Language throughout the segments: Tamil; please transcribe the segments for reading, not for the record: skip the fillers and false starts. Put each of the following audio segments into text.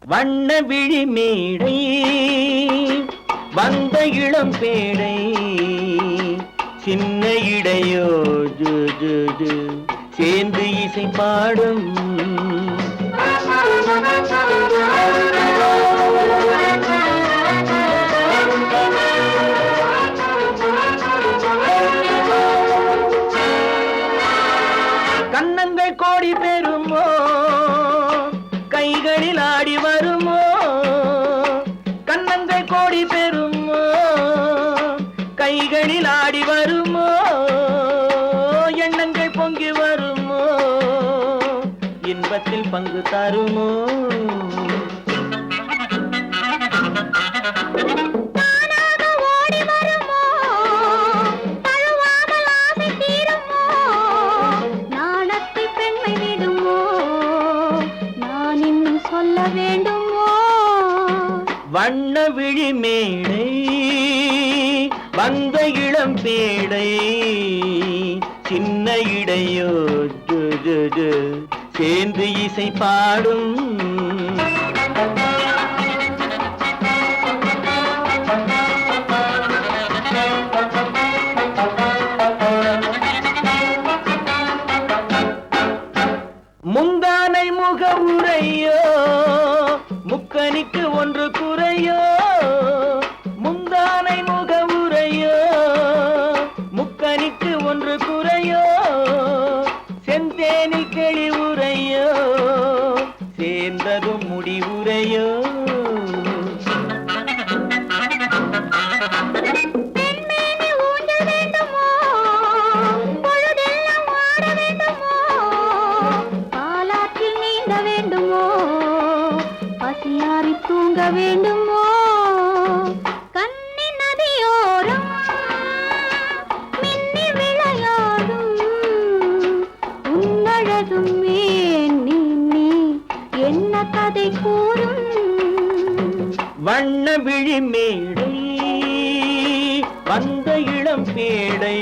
வண்ண விழி மேடை வந்த இளம் பேடை சின்ன இடையோ ஜு ஜு ஜு சேர்ந்து இசை பாடும் கன்னங்கள் கோடி பெறுமோ கைகளில் ஆடி வருமோ கன்னங்கள் கோடி பெறுமோ கைகளில் ஆடி வருமோ எண்ணங்கள் பொங்கி வருமோ இன்பத்தில் பங்கு தருமோ வண்ண விழி மேடை வந்த இளம் பேடை சின்ன இடையோ ஜு ஜு ஜு சேர்ந்து இசை பாடும் முந்தானை முக உரையோ முக்கனிக்கு ஒன்று குறையோ முந்தானை முக உரையோ முக்கனிக்கு ஒன்று குறையோ செந்தேனில் கிளி உரையோ சேர்ந்ததும் முடிவுரையோ தூங்க வேண்டுமோ கண்ணி நதியோரம் மின்னி விளையாடும் உன்னழகும் நீ என்ன கதை கூறும் வண்ண விழி மேடை வந்த இளம் பேடை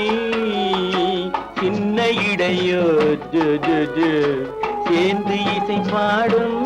சின்ன இடையோ ஜு ஜு ஜு சேர்ந்து இசை பாடும்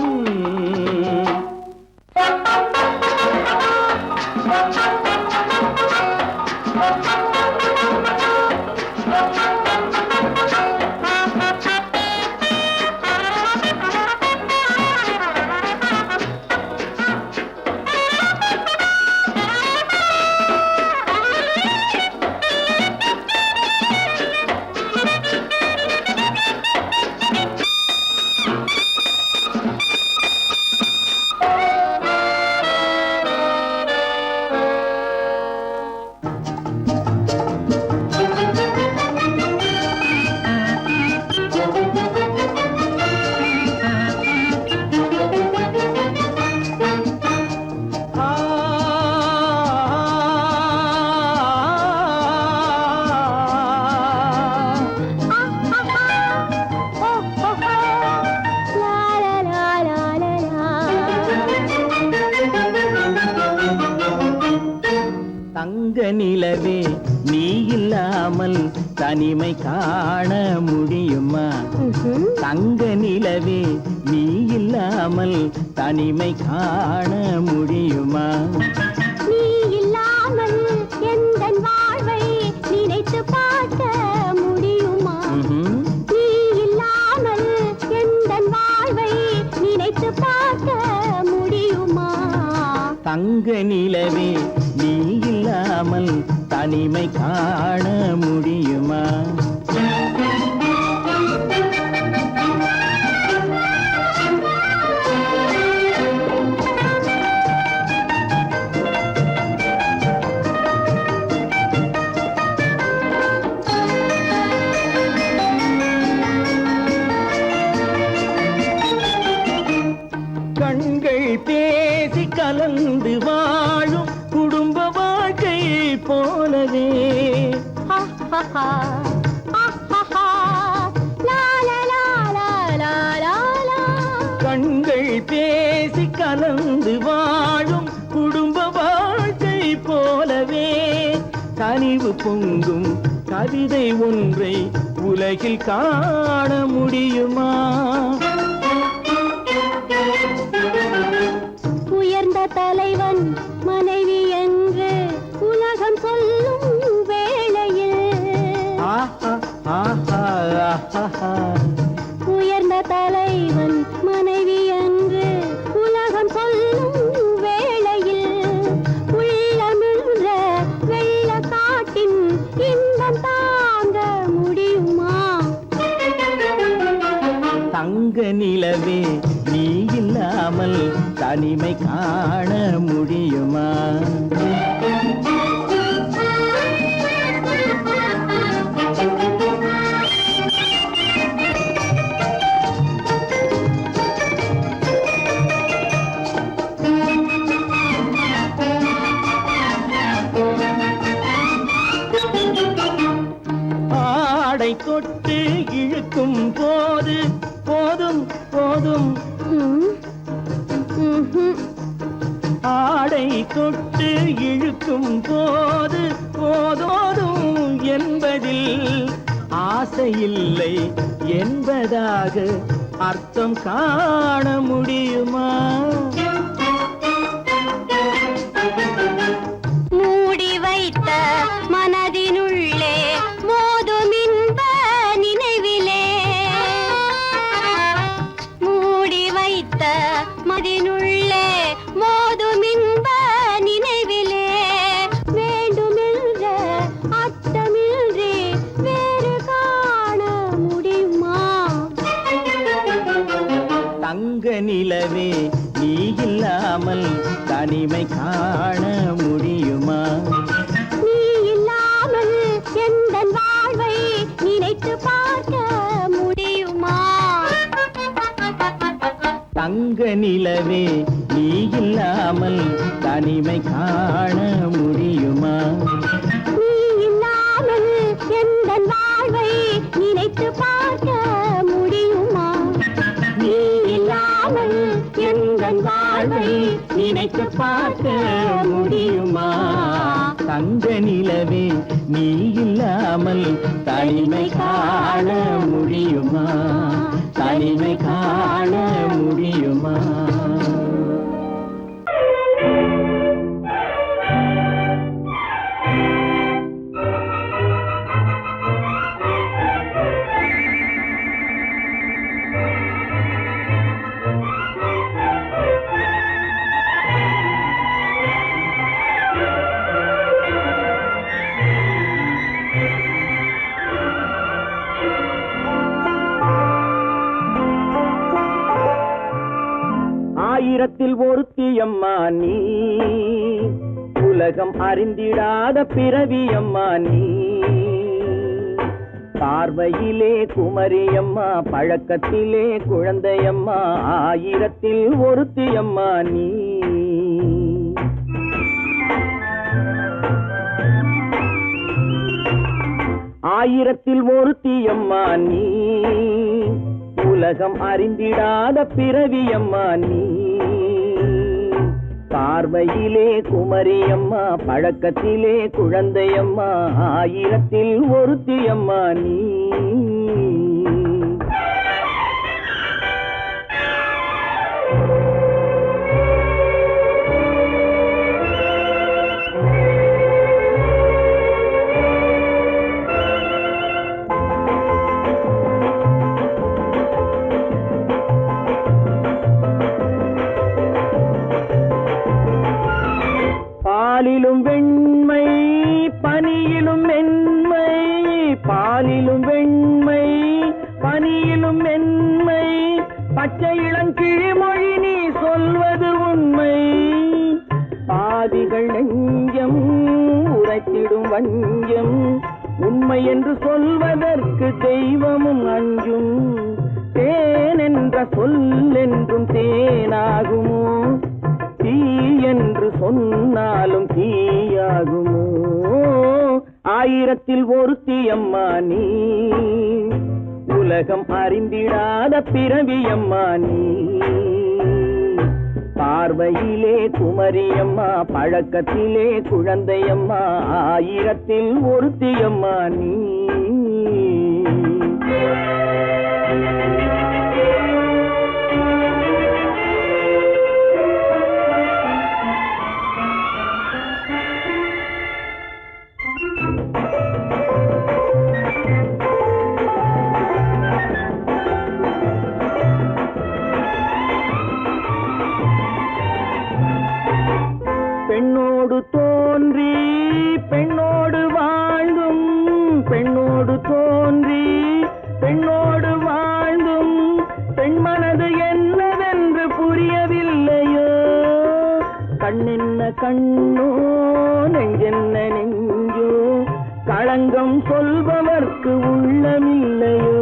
தங்க நிலவே நீ இல்லாமல் தனிமை காண முடியுமா தங்க நிலவே நீ இல்லாமல் தனிமை காண முடியுமா நீ இல்லாமல் எந்தன் வாழ்வை நினைத்து பார்க்க முடியுமா நீ இல்லாமல் எந்தன் வாழ்வை நினைத்து பார்க்க முடியுமா தங்க நிலவே நீ இல்லாமல் தனிமை காண முடியுமா கண்கள் பேசி கலந்து வாழும் குடும்ப வாழ்க்கை போலவே கண்கள் பேசி கலந்து வாழும் குடும்ப வாழ்க்கை போலவே கனிவு பொங்கும் கவிதை ஒன்றை உலகில் காண முடியுமா இல்லாமல் தனிமை காண முடியுமா? ஆடை தொட்டு இழுக்கும் போது போதும் போதும், ஆடை தொட்டு இழுக்கும் போது போதோதும் என்பதில் ஆசையில்லை என்பதாக அர்த்தம் காண முடியுமா? மூடி வைத்த மனதினுள்ளே மோதும் இன்ப நினைவிலே, மூடி வைத்த மனதினுள்ளே மோதும் இன்ப நினைவிலே, வேண்டுமென்ற அர்த்தமின்றி வேறு காண முடியுமா? தங்க நிலவே நீ இல்லாமல் தனிமை காண முடியுமா? நீ இல்லாமல் எந்தன் வாழ்வை நினைத்து பார்க்க முடியுமா? தங்க நிலவே நீ இல்லாமல் தனிமை காண முடியுமா? நீ இல்லாமல் எந்தன் வாழ்வை நினைத்து பார்க்க முடியுமா? நீ இல்லாமல் எந்தன் வாழ்வை நினைத்து பார்க்க முடியுமா? தங்க நிலவே நீ இல்லாமல் தனிமை காண முடியுமா? தனிமை காண முடியுமா? ஆயிரத்தில் ஒருத்தியம்மா நீ, உலகம் அறிந்திடாத பிறவியம்மா நீ. பார்வையிலே குமரியம்மா, பழக்கத்திலே குழந்தையம்மா, ஆயிரத்தில் ஒருத்தியம்மா நீ. ஆயிரத்தில் ஒருத்தியம்மா நீ, உலகம் அறிந்திடாத பிறவியம்மா நீ. பார்வையிலே குமரியம்மா, பழக்கத்திலே குழந்தையம்மா, ஆயிரத்தில் ஒருத்தியம்மா நீ. பாலிலும் வெண்மை பனியிலும் மென்மை, பாலிலும் வெண்மை பனியிலும் மென்மை, பச்சை இளங்கிழிமொழி நீ சொல்வது உண்மை. பாதிகள் நெஞ்சம் உரைத்திடும் வஞ்சம், உண்மை என்று சொல்வதற்கு தெய்வமும் அஞ்சும். தேன் என்ற சொல் என்றும் தேனாகுமோ, தீ என்று சொன்னாலும் தீயாகுமோ? ஆயிரத்தில் ஒருத்தியம்மா நீ, உலகம் அறிந்திடாத பிறவியம்மா நீ. பார்வையிலே குமரியம்மா, பழக்கத்திலே குழந்தையம்மா, ஆயிரத்தில் ஒருத்தியம்மா நீ. பெண்ணோடு தோன்றி பெண்ணோடு வாழ்ந்தும், பெண்ணோடு தோன்றி பெண்ணோடு வாழ்ந்தும், பெண்மனது என்னவென்று புரியவில்லை. கண்ணோ நெஞ்சென்ன நெஞ்சோ களங்கம் சொல்பவர்க்கு உள்ளமில்லையோ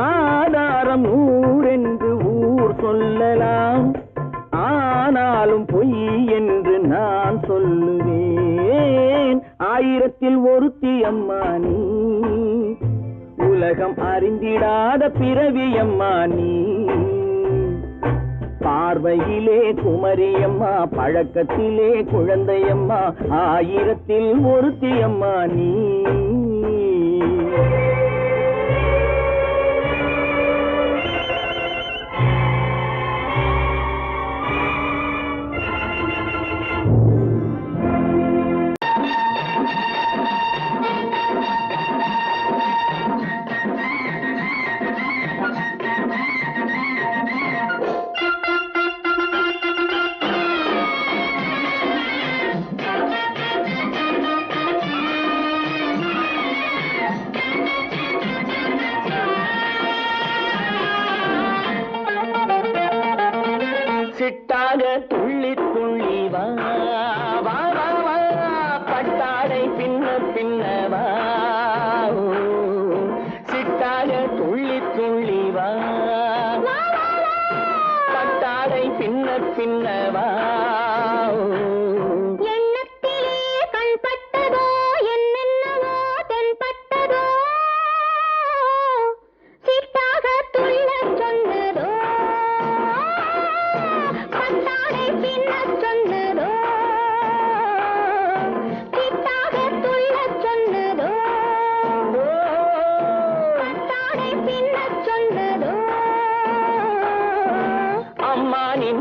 ஆதாரம் ஊரென்று ஊர் சொல்லலாம் ஆனாலும் பொய் என்று நான் சொல்லுவேன் ஆயிரத்தில் ஒருத்தி அம்மா நீ உலகம் அறிந்திடாத பிறவி அம்மா நீ பார்வையிலே குமரியம்மா பழக்கத்திலே குழந்தையம்மா ஆயிரத்தில் ஒருத்தி அம்மா நீ சிட்டாக துள்ளி துள்ளி வா வா வா வா பட்டாடை பின்ன பின்னவா சிட்டாக துள்ளி துள்ளி வா பட்டாடை பின்ன பின்னவா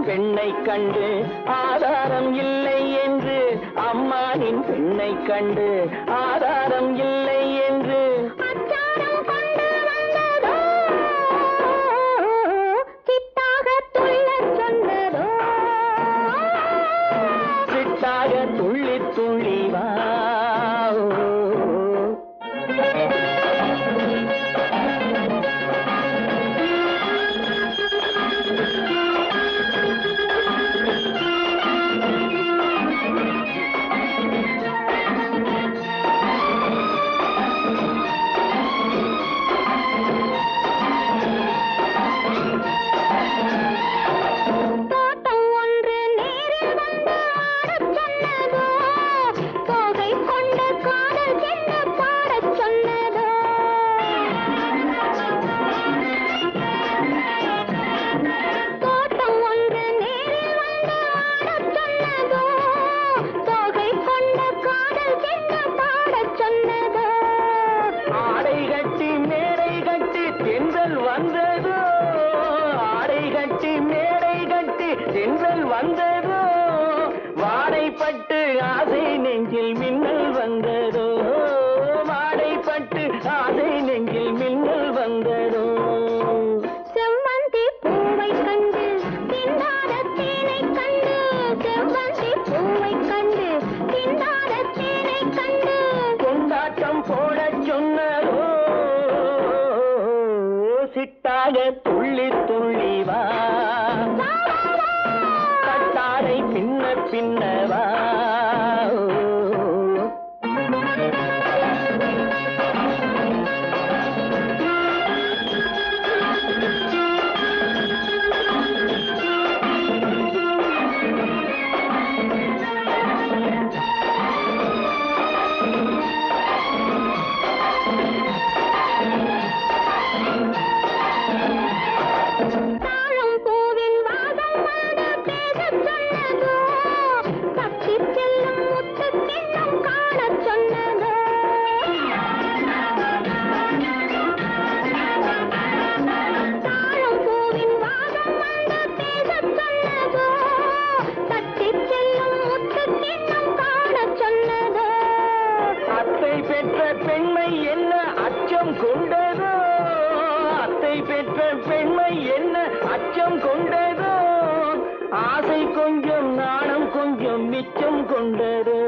பெண்ணை கண்டு ஆதாரம் இல்லை என்று அம்மானின் பெண்ணை கண்டு ஆதாரம் இல்லை என்று அச்சாரம் கொண்டு வந்ததோ சித்தாக துள்ளச் சொன்னதோ சித்தாக துள்ளி துள்ளி வா வந்ததோ ஆடை கட்டி மேடை கட்டி தென்றல் வந்ததோ வாடைப்பட்டு ஆசை நெஞ்சில் மின்னல் வந்ததோ வாடைப்பட்டு ஆசை நெஞ்சில் மின்னல் வந்ததோ செவ்வந்தி பூவை கண்டு திண்டாத தேனை கண்டு செவ்வந்தி பூவை கண்டு திண்டாத தேனை கண்டு கொண்டாட்டம் போடச் சொன்னதோ சிட்டாக துள்ளி துள்ளி வா கட்டாடை பின்ன பின்னவா பெற்ற பெண்மை என்ன அச்சம் கொண்டதோ அத்தை பெற்ற பெண்மை என்ன அச்சம் கொண்டதோ ஆசை கொஞ்சம் நாணம் கொஞ்சம் மிச்சம் கொண்டதோ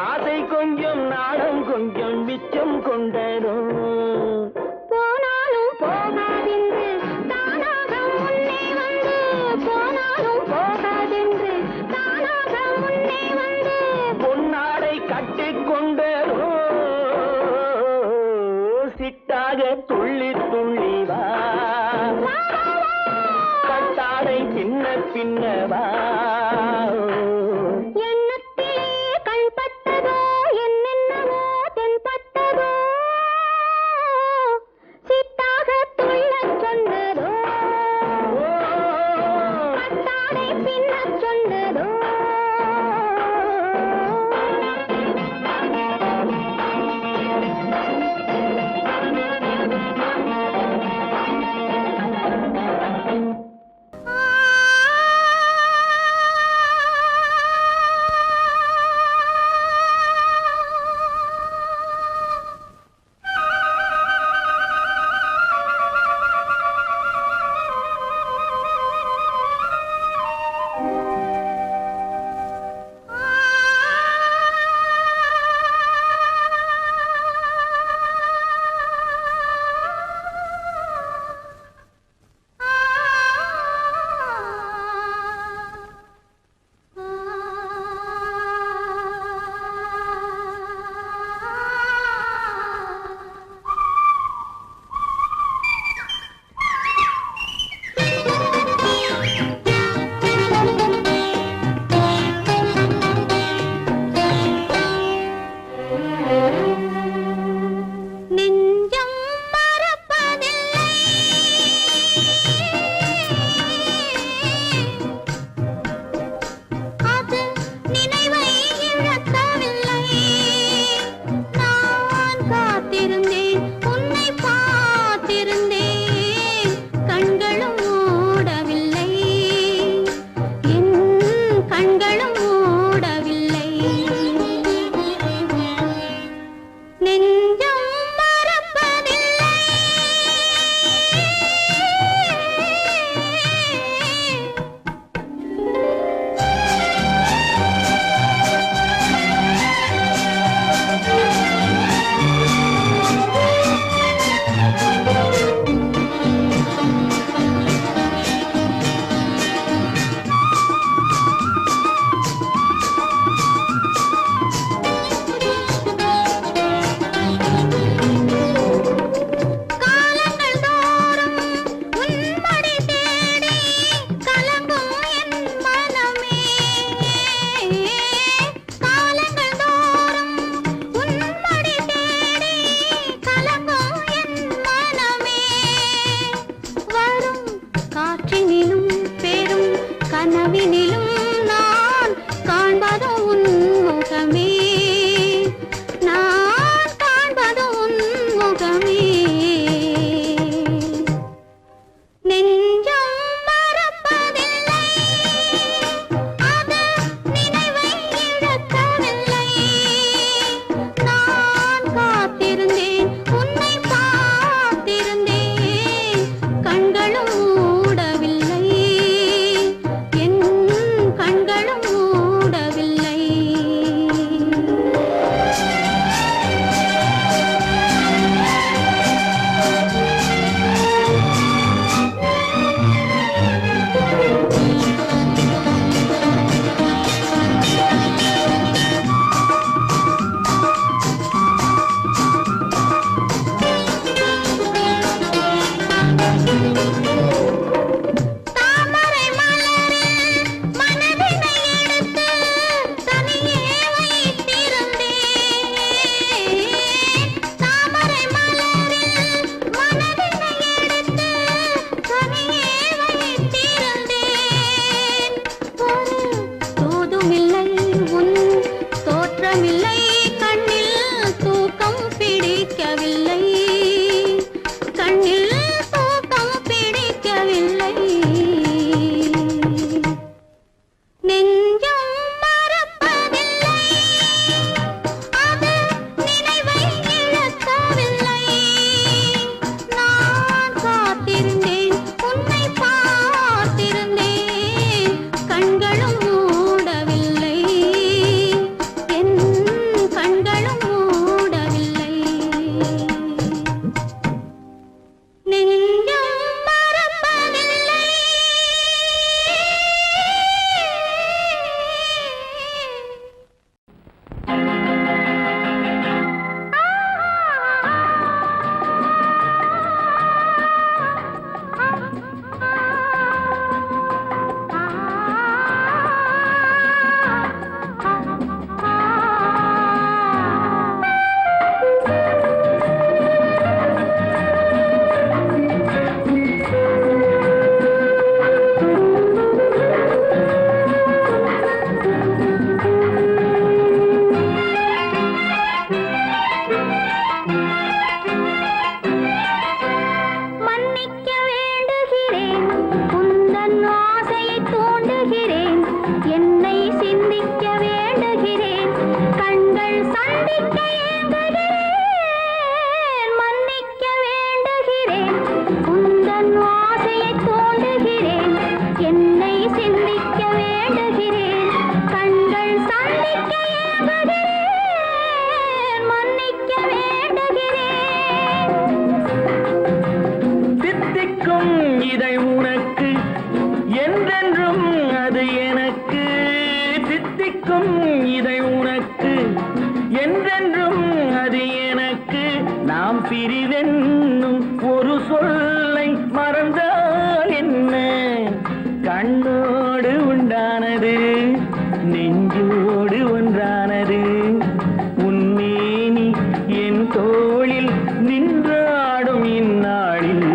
ஆசை கொஞ்சம் நாணம் கொஞ்சம் மிச்சம் கொண்டதோ போனாலும் போகாதென்று தானாக முன்னே வந்து போனாலும் போகாதென்று தானாக பின்னவா எண்ணத்திலே கண்பட்டதோ என்னென்னவோ தென்பட்டதோ சித்தாக துள்ளச் சொன்னதோ பட்டாடை பின்னச் சொன்னதோ கனவினிலும் நான் காண்பது உன் முகமே, நான் காண்பது உன் முகமே. நெஞ்சம் மறப்பதில்லை, அது நினைவை இழக்கவில்லை. நான் காத்திருந்தேன், உன்னை பார்த்திருந்தேன், கண்களும் மூடவில்லை. என் என்னை சிந்திக்க வேண்டுகிறேன் கண்கள் சந்திக்க ஏங்குகிறேன் மன்னிக்க வேண்டுகிறேன் சித்திக்கும் இதை உனக்கு என்றென்றும் அது எனக்கு சித்திக்கும் இதை உனக்கு என்றென்றும் அது எனக்கு நாம் பிரிவென்னும் ஒரு சொல்லை மறந்தால் என்ன கண்ணோடு உண்டானது நெஞ்சோடு ஒன்றானது உன்மேனி என் தோளில் நின்றாடும் இந்நாளில்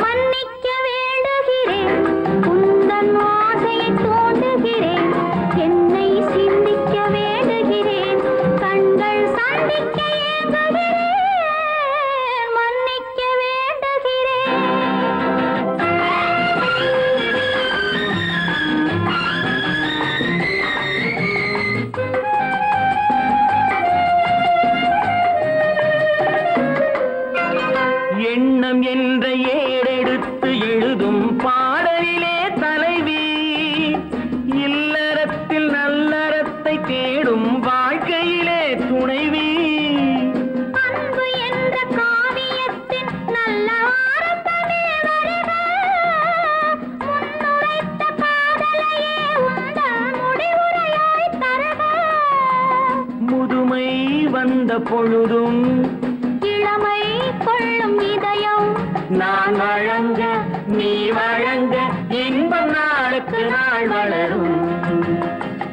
மன்னிக்க வேண்டுகிறேன் உந்தன் ஆசையை தூண்டுகிறேன் என்னை சிந்திக்க வேண்டுகிறேன் கண்கள் சந்திக்க ஏங்குகிறேன் மன்னிக்க வேண்டுகிறேன் எண்ணம் என்ற ஏடெடுத்து எழுதும் பாடலிலே தலைவி இல்லறத்தில் நல்லறத்தை தேடும் வாழ்க்கையிலே துணைவி அன்பு என்ற காவியத்தின் நல்ல ஆரம்பமே வருக முன்னுரைத்த காதலையே உந்தன் முடிவுரையாய் தருக முதுமை வந்த பொழுதும் இளமை கொள்ளும் இதயம் நான் வழங்க நீ வழங்க இன்பம் நாளுக்கு நாள் வளரும்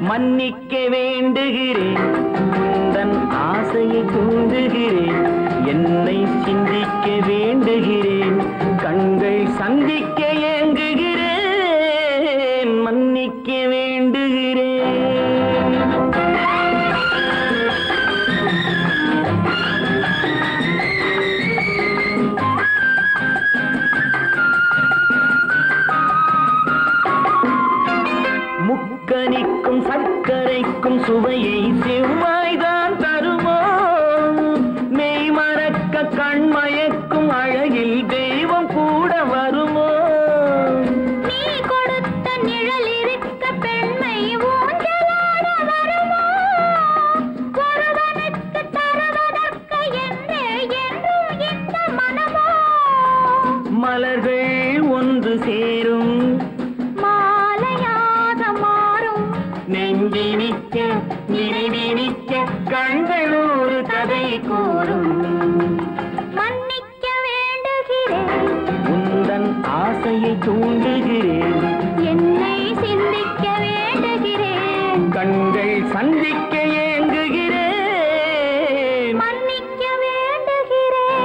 மன்னிக்க வேண்டுகிறேன் உந்தன் ஆசையை தூண்டுகிறேன் என்னை சிந்திக்க வேண்டுகிறேன் கண்கள் சந்திக்க ஏங்குகிறேன் மன்னிக்க வேண்டுகிறேன் முக்கனிக்கும் சர்க்கரைக்கும் சுவையை செவ்வாய்தான் தருமோ மெய் மறக்க கண்மயக்கும் அழகில் தெய்வம் கூட வருமோ நீ கொடுத்த நிழல் இருக்க பெண்மை ஊஞ்சலாட வருமோ ஒருவனுக்கு தருவதற்கு என்றே என்றும் இந்த மனமோ மலர்கள் ஒன்று சேரும் மாலையாக மாறும் நெஞ்சினிக்க நினைவினிக்க கண்கள் ஒரு கதை கூறும் மன்னிக்க வேண்டுகிறேன் உந்தன் ஆசையை தூண்டுகிறேன் என்னை சிந்திக்க வேண்டுகிறேன் கண்கள் சந்திக்க ஏங்குகிறேன் மன்னிக்க வேண்டுகிறேன்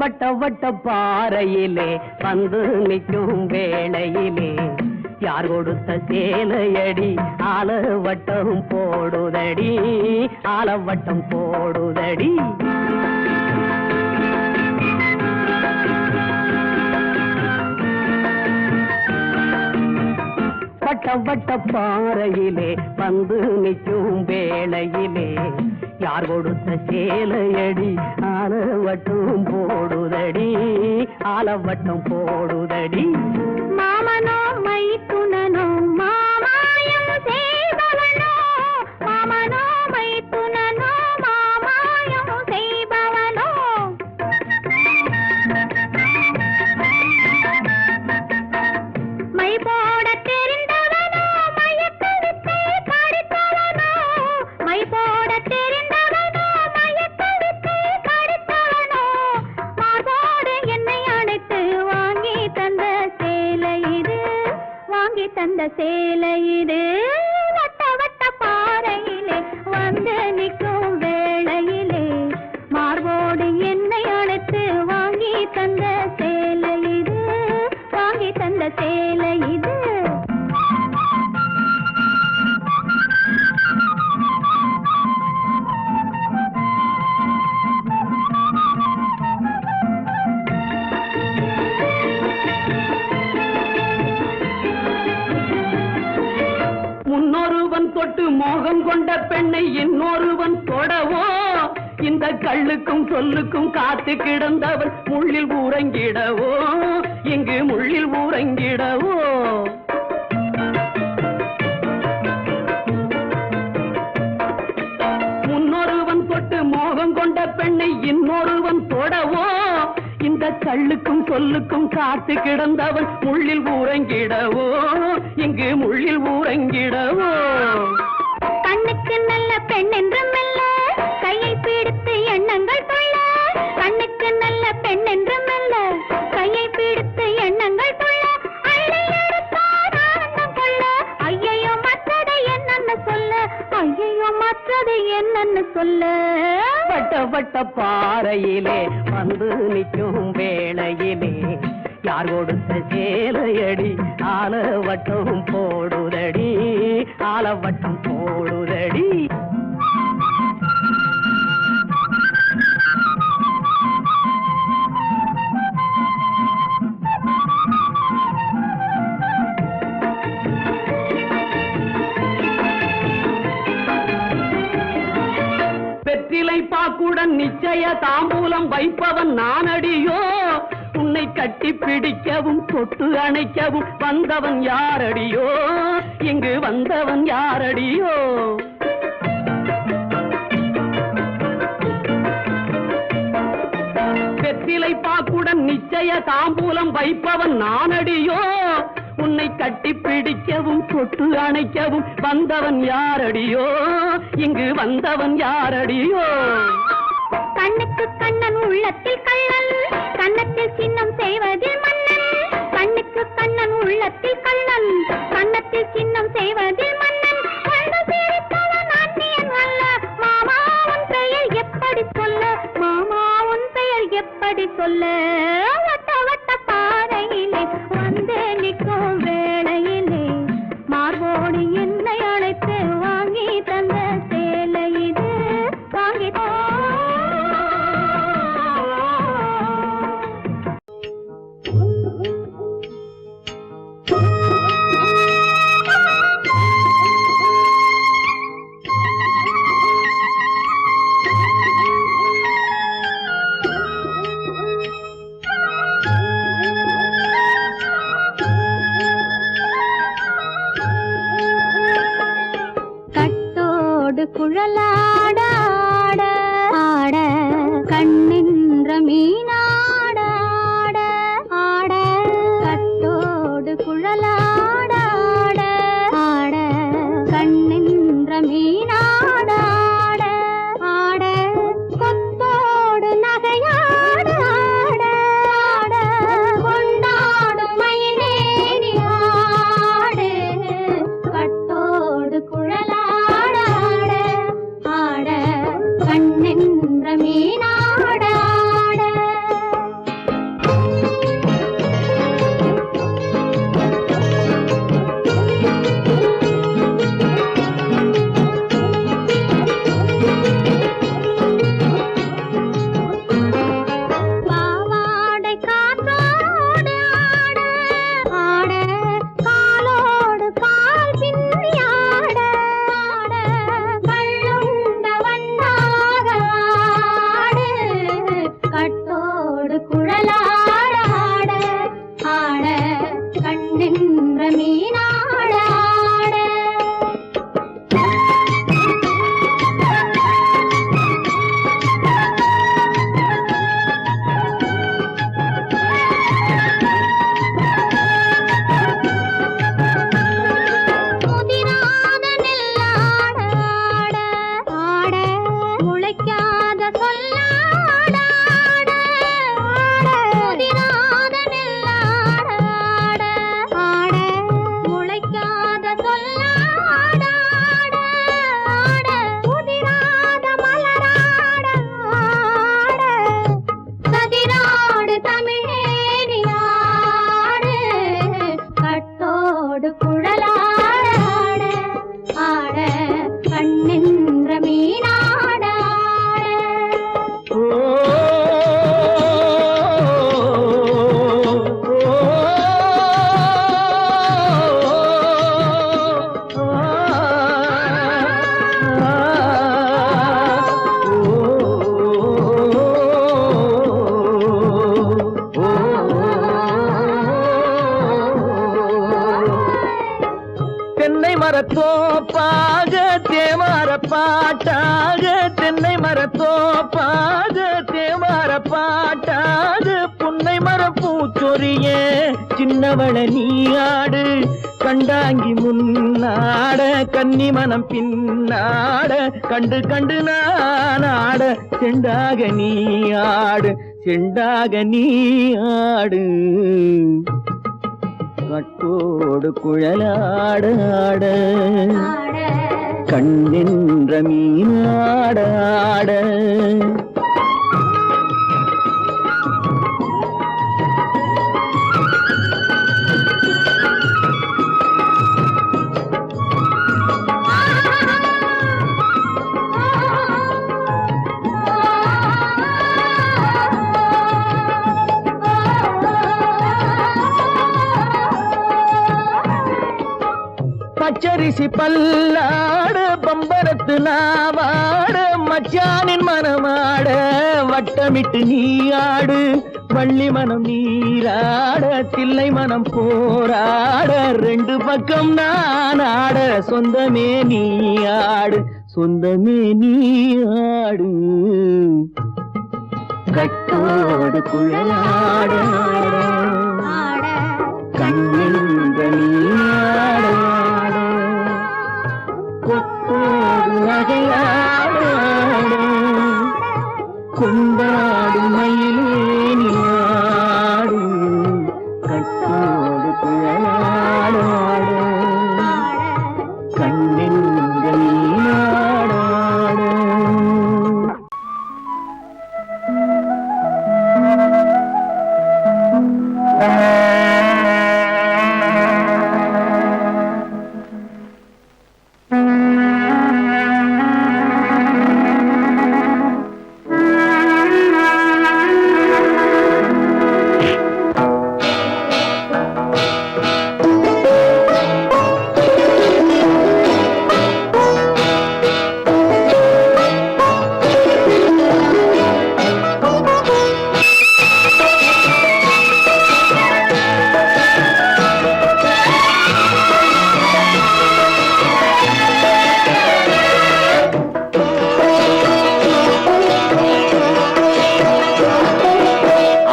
வட்ட வட்ட பாறையிலே வந்து நிற்கும் வேளையிலே யார் கொடுத்த சேலையடி ஆல வட்டம் போடுதடி ஆல வட்டம் போடுதடி வட்ட வட்ட பாறையிலே வந்து நிற்கும் வேளையிலே யார் கொடுத்த சேலையடி ஆலவட்டம் போடுதடி ஆலவட்டம் போடுதடி மாமனோ மைத்துனனோ மாமாயம் செய்பவனோ மாமனோ மைத்துனனோ மாமாயம் செய்பவனோ மை போட தெரிந்தவனோ மயக்க வித்தை படித்தவனோ மை போட தெரிந்தவனோ மயக்க வித்தை படித்தவனோ மார்போடு என்னை அணைத்து வாங்கி தந்த சேலை இது வாங்கி தந்த சேலை இது வட்ட வட்ட பாறையிலே வந்து நிற்கும் வேளையிலே மார்போடு என்னை அணைத்து வாங்கி தந்த சேலை இது வாங்கி தந்த சேலை இது தொட்டு மோகம் கொண்ட பெண்ணை இன்னொருவன் தொடவோ இந்த கள்ளுக்கும் சொல்லுக்கும் காத்து கிடந்தவன் முள்ளில் ஊறங்கிடவோ இங்கு முள்ளில் ஊறங்கிடவோ முன்னொருவன் தொட்டு மோகம் கொண்ட பெண்ணை இன்னொருவன் தொடவோ இந்த கள்ளுக்கும் சொல்லுக்கும் காத்து கிடந்தவன் முள்ளில் ஊறங்கிடவோ இங்கு முள்ளில் ஊறங்கிடவோ கண்ணுக்கு நல்ல பெண் என்று மெல்ல கையை பிடித்து எண்ணங்கள் கொள்ள கண்ணுக்கு நல்ல பெண் என்று மெல்ல கையை பிடித்து எண்ணங்கள் கொள்ள அள்ளி எடுத்தார் ஆனந்தம் கொள்ள ஐயையோ மற்றதை என்னன்னு சொல்ல ஐயையோ மற்றது என்னன்னு சொல்ல வட்ட வட்ட பாறையிலே வந்து நிற்கும் வேளையிலே யார் கொடுத்த சேலையடி ஆலவட்டம் போடுதடி ஆலவட்டம் போடுதடி வெற்றிலை பாக்குடன் நிச்சய தாம்பூலம் வைப்பவன் நானடியோ உன்னை கட்டி பிடிக்கவும் தொட்டு அணைக்கவும் வந்தவன் யாரடியோ இங்கு வந்தவன் யாரடியோ வெற்றிலை பாக்குடன் நிச்சய தாம்பூலம் வைப்பவன் நானடியோ உன்னை கட்டி பிடிக்கவும் தொட்டு அணைக்கவும் வந்தவன் யாரடியோ இங்கு வந்தவன் யாரடியோ கண்ணுக்கு கண்ணன் உள்ளத்தில் கள்ளன் கண்ணத்தில் சின்னம் செய்வதில் மன்னன் கண்ணுக்கு கண்ணன் உள்ளத்தில் கள்ளன் கண்ணத்தில் சின்னம் செய்வதில் மன்னன் கண்டு சிரித்தவன் அந்நியன் அல்ல மாமா உன் பெயர் எப்படி சொல்ல மாமா உன் பெயர் எப்படி சொல்ல வட்ட வட்ட பாறையிலே வந்து நிற்கும் வேளையிலே மார்போடு என்னை அழைத்து வாங்கி தந்த சேலை இது வாங்கி கட்டோடு குழலாட ஆட ஆட கண்ணின்ற மீனாட ஆட ஆட கட்டோடு குழலாட ஆட ஆட கண்ணின்ற மீனாட ஆட ஆட கொத்தோடு நகையாட ஆட ஆட கொண்டாடும் மயிலேறி ஆடு கட்டோடு குழலாட ஆட தென்னை மரத்தோப்பாக தேமார பாட்டாக தென்னை மரத்தோப்பாக தேமார பாட்டாக புன்னை மரப்பூச்சொரிய சின்னவள நீயாடு கண்டாங்கி முன்னாட கன்னி மனம் பின்னாட கண்டு கண்டு நானாட செண்டாக நீயாடு செண்டாக நீயாடு கட்டோடு குழலாடாட கண்ணின்ற மீனாடாட பச்சரிசி பல்லாட பம்பரத்து நாவாட மச்சானின் மனமாட வட்டமிட்டு நீயாடு வள்ளி மனம் நீராட தில்லை மனம் போராட ரெண்டு பக்கம் நானாட சொந்தமே நீயாடு சொந்தமே நீயாடு கட்டோடு குழலாட கண்ணின்ற நீயாட கொத்தோடு நகையாட கொண்டாடு மயிலேனியாடு கட்டோடு குழலாட கண்ணின்ற நீயாட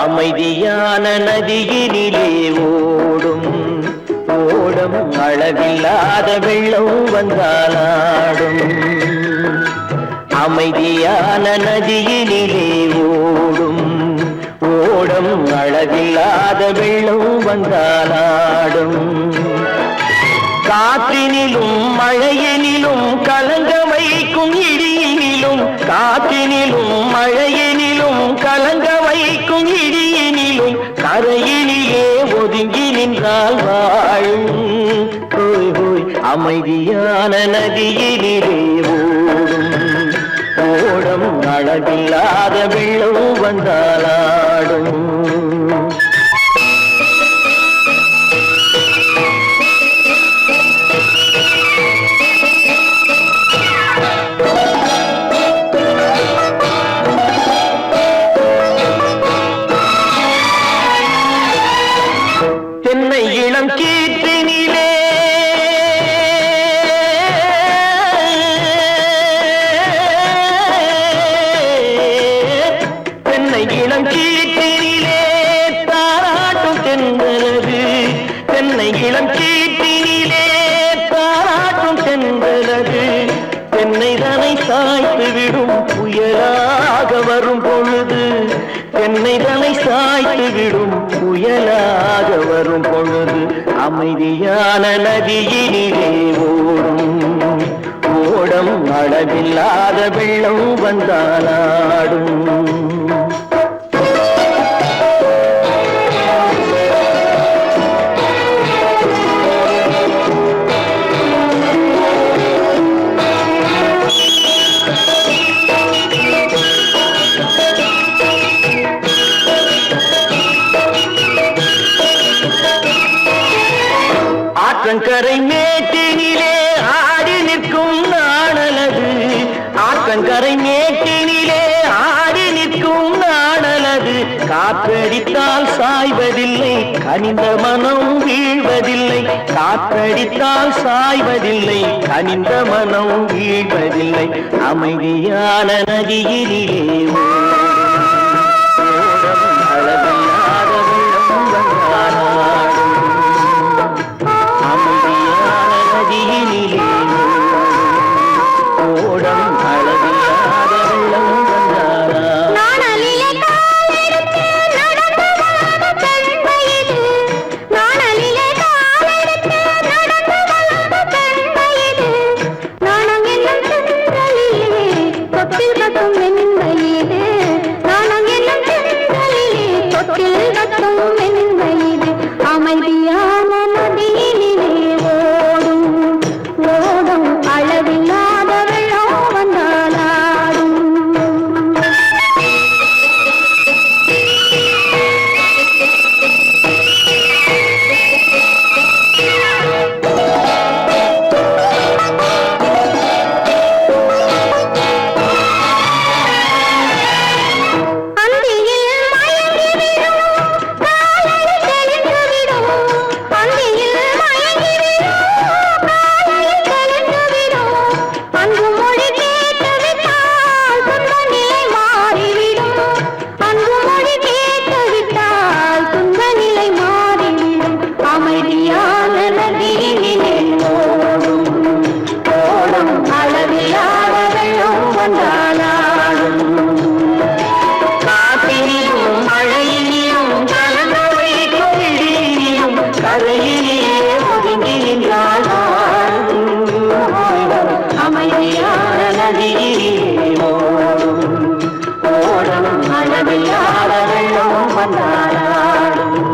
அமைதியான நதியினிலே ஓடும் ஓடம் அளவில்லாத வெள்ளம் வந்தாலாடும் அமைதியான நதியினிலே ஓடும் ஓடம் அளவில்லாத வெள்ளம் வந்தாலாடும் காற்றினிலும் மழையினிலும் கலங்க வைக்கும் இடியினிலும் காற்றினிலும் மழையினிலும் கலங்க வைக்கும் இடியினிலும் கரையினிலே ஒதுங்கி நின்றால் வாழும் ஹோய் ஹோய் அமைதியான நதியினிலே ஓடும் ஓடம் அளவில்லாத வெள்ளம் வந்தாலாடும் தென்னை இளம் கீற்றினிலே தென்னை இளம் கீற்றினிலே தாராட்டும் தென்றலது தென்னை இளம் கீற்றினிலே தாராட்டும் தென்றலது தென்னை தனை சாய்த்து விடும் புயலாக வரும் பொழுது தென்னை தனை சாய்த்து விடும் புயலாக வரும் பொழுது அமைதியான நதியினிலே ஓடும் ஓடம் அளவில்லாத வெள்ளம் வந்தாலாடும் ஆற்றங்கரை மேட்டினிலே ஆடி நிற்கும் நாணலது ஆற்றங்கரை மேட்டினிலே ஆடி நிற்கும் நாணலது காற்றடித்தால் சாய்வதில்லை கனிந்த மனம் வீழ்வதில்லை காற்றடித்தால் சாய்வதில்லை கனிந்த மனம் வீழ்வதில்லை அமைதியான நதியிலே அளவில்லாத வெள்ளம் வந்தாடும் அமைதியான நதியிலே ஓடம் அளவில்லாத வெள்ளம் வந்தாடும் அமைதியான நதியிலே ஓடும் ஓடும் அளவில்லாத வெள்ளம் வந்தாடும் அமைதியான நதியிலே ஓடும் ஓடும் அளவில்லாத வெள்ளம் வந்தாடும்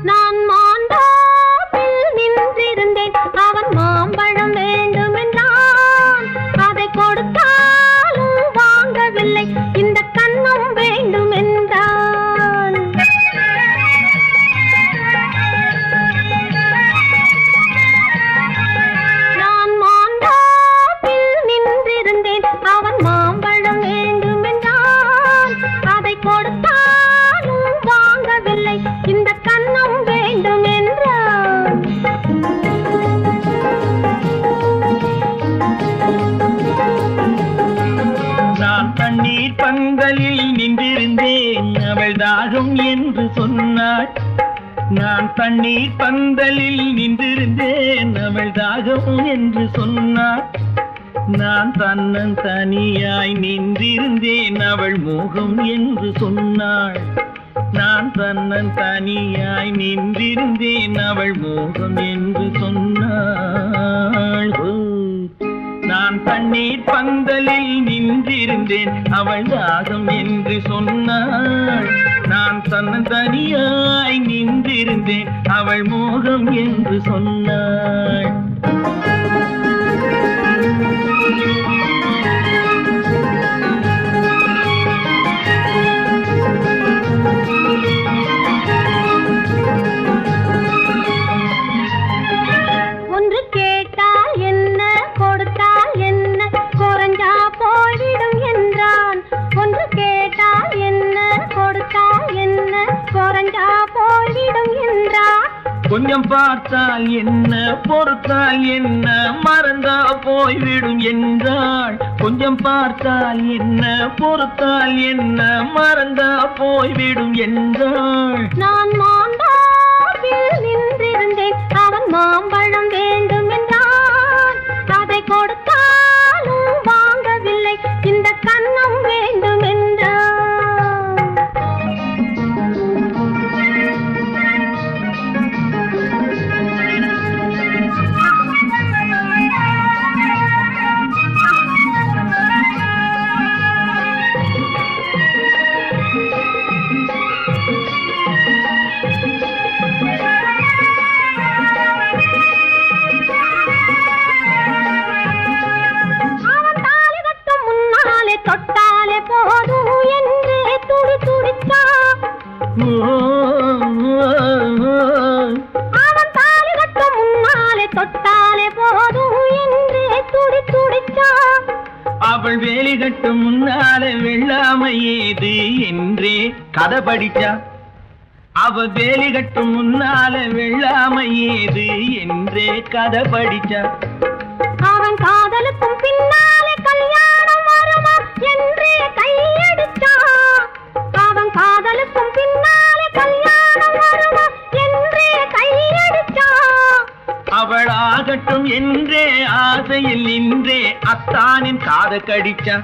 நான் மாண்டாப்பில் நின்றிருந்தேன் அவன் மாம்பழம் வேண்டும் என்றான் அதை கொடுத்தாலும் வாங்கவில்லை இந்த கன்னம் வேண்டும் என்றான் நான் மாண்டாப்பில் நின்றிருந்தேன் அவன் மாம்பழம் வேண்டும் என்றான் அதை கொடுத்தாலும் வாங்கவில்லை இந்த கன்னம் வேண்டும் என்றான் நான் தண்ணீர் பந்தலில் நின்றிருந்தேன் அவள் தாகம் என்று சொன்னாள் நான் தண்ணீர் பந்தலில் நின்றிருந்தேன் அவள் தாகம் என்று சொன்னாள் நான் தன்னன் தனியாய் நின்றிருந்தேன் அவள் மோகம் என்று சொன்னாள் நான் தன்னன் தனியாய் நின்றிருந்தேன் அவள் மோகம் என்று சொன்னாள் நான் தண்ணீர் பந்தலில் நின்றிருந்தேன் அவள் தாகம் என்று சொன்னாள் நான் தன்னன் தனியாய் நின்றிருந்தேன் அவள் மோகம் என்று சொன்னாள் ஒன்று கேட்டால் என்ன கொடுத்தால் என்ன குறைஞ்சா போய்விடும் என்றான் ஒன்று கேட்டால் என்ன கொடுத்தால் என்ன குறைஞ்சா போய்விடும் என்றான் கொஞ்சம் பார்த்தால் என்ன பொறுத்தால் என்ன மறந்தா போய்விடும் என்றாள் கொஞ்சம் பார்த்தால் என்ன பொறுத்தால் என்ன மறந்தா போய்விடும் என்றாள் நான் மாண்டாப்பில் நின்றிருந்தேன் அவன் மாம்பழம் வேண்டும் என்றான் அதை கொடுத்தாலும் வாங்கவில்லை இந்த கன்னம் வேண்டும் என்றான் வேலி கட்டும் முன்னால வெள்ளாமை ஏது என்றே கதை படிச்சா. அவ வேலி கட்டும் முன்னால வெள்ளாமை ஏது என்றே கதை படிச்சா. அவன் காதலுக்கும் பின்னாலே கல்யாணம் வருமா என்றே கையடிச்சா. அவன் காதலுக்கும் பின்னாலே கல்யாணம் வருமா என்றே கையடிச்சா. அவளாகட்டும் என்றே ஆசையில் நின்றே அத்தானின் காத கடிச்சா.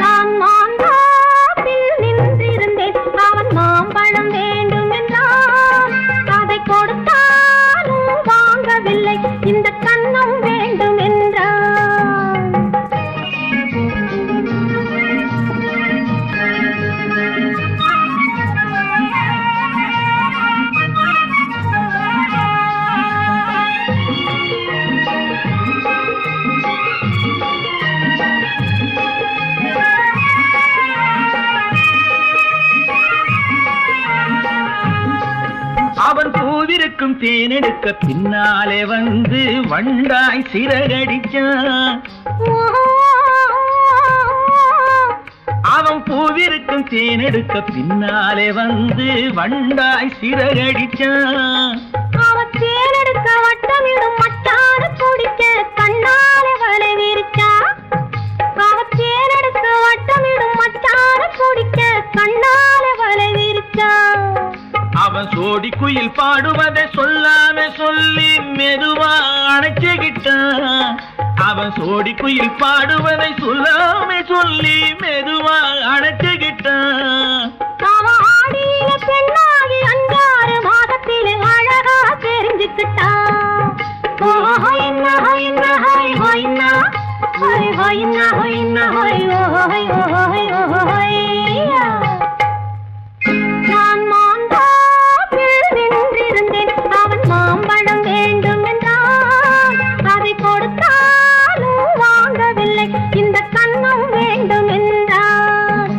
நான் மாந்தாப்பில் நின்றிருந்தேன், அவன் மாம்பழம் வேண்டும் என்றான். அதை கொடுத்தாலும் வாங்கவில்லை, இந்த கன்னம் வேண்டும் என்றான். அவன் பூவிருக்கும் தேனெடுக்க பின்னாலே வந்து வண்டாய் சிறகடிச்சான். அவன் பூவிருக்கும் தேனெடுக்க பின்னாலே வந்து வண்டாய் சிறகடிச்சான். அவன் தேனெடுக்க வட்டமிடும் மட்டான குடிக்க கண்ணாலே வலை விரிச்சா. அவன் தேனெடுக்க வட்டமிடும் மட்டான குடிக்க கண்ணாலே வலை விரிச்சா. அவன் சோடி குயில் பாடுவதை சொல்லாம சொல்லி மெதுவா அணைச்சுக்கிட்டான். அவன் சோடி குயில் பாடுவதை சொல்லாம சொல்லி மெதுவா அணைச்சுக்கிட்டான். அவன் ஆடியில பெண்ணாகி 5-6 மாதத்திலே அழகா தெரிஞ்சுக்கிட்டான். நான் மாந்தாப்பில் நின்றிருந்தேன், அவன் மாம்பழம் வேண்டும் என்றான். அதை கொடுத்தாலும் வாங்கவில்லை, இந்த கன்னம் வேண்டும் என்றான்.